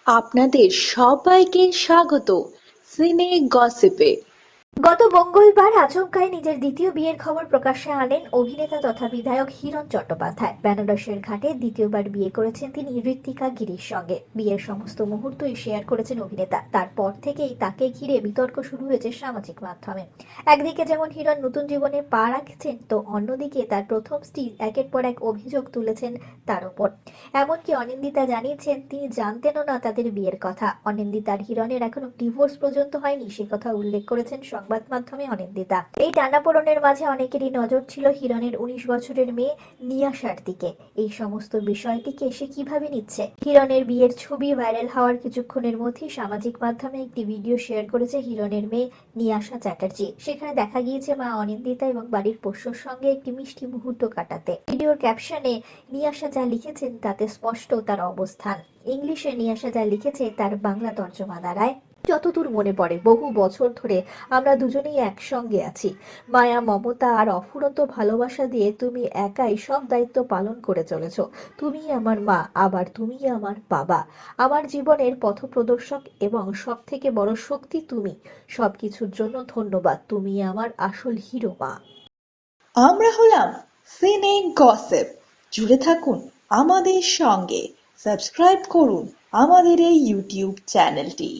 আপনাদের সবাইকে স্বাগত সিনে গসিপে। গত মঙ্গলবার আচমকাই নিজের দ্বিতীয় বিয়ের খবর প্রকাশ্যে আনেন অভিনেতা তথা বিধায়ক হিরণ চট্টোপাধ্যায়। বেনারসের ঘাটে দ্বিতীয়বার বিয়ে করেছেন তিনি ঋত্বিকা গিরির সঙ্গে। বিয়ের সমস্ত মুহূর্তই শেয়ার করেছেন অভিনেতা। তারপর থেকেই তাকে ঘিরে বিতর্ক শুরু হয়েছে সামাজিক মাধ্যমে। একদিকে যেমন হিরণ নতুন জীবনে পা রাখছেন, তো অন্যদিকে তার প্রথম স্ত্রী একের পর এক অভিযোগ তুলেছেন তার উপর। এমনকি অনিন্দিতা জানিয়েছেন তিনি জানতেনও না তাদের বিয়ের কথা। অনিন্দিতার হিরণের এখনো ডিভোর্স পর্যন্ত হয়নি, সে কথা উল্লেখ করেছেন সংবাদ মাধ্যমে অনিন্দিতা। এই টানাপোড়েনের মাঝে অনেকেরই নজর ছিল হিরণের 19 বছরের মেয়ে নিয়াশার দিকে। এই সমস্ত বিষয়টিকে সে কিভাবে নিচ্ছে? হিরণের বিয়ের ছবি ভাইরাল হওয়ার কিছুক্ষণের মধ্যেই সামাজিক মাধ্যমে একটি ভিডিও শেয়ার করেছে হিরণের মেয়ে নিয়াশা চ্যাটার্জি। সেখানে দেখা গিয়েছে মা অনিন্দিতা এবং বাড়ির পোষ্যর সঙ্গে একটি মিষ্টি মুহূর্ত কাটাতে। ভিডিওর ক্যাপশনে নিয়াশা যা লিখেছেন তাতে স্পষ্ট তার অবস্থান। ইংলিশে নিয়াশা যা লিখেছে তার বাংলা তর্জমা দাঁড়ায়, যতদূর মনে পড়ে বহু বছর ধরে আমরা দুজনেই একসঙ্গে আছি। মায়া, মমতা আর অফুরন্ত ভালোবাসা দিয়ে তুমি একাই সব দায়িত্ব পালন করে চলেছ। তুমি আমার মা, আবার তুমি আমার বাবা। আমার জীবনের পথপ্রদর্শক এবং সব থেকে বড় শক্তি তুমি। সবকিছুর জন্য ধন্যবাদ, তুমি আমার আসল হিরো মা। আমরা হলাম সিনে গসিপ। জুড়ে থাকুন আমাদের সঙ্গে, সাবস্ক্রাইব করুন আমাদের এই ইউটিউব চ্যানেলটি।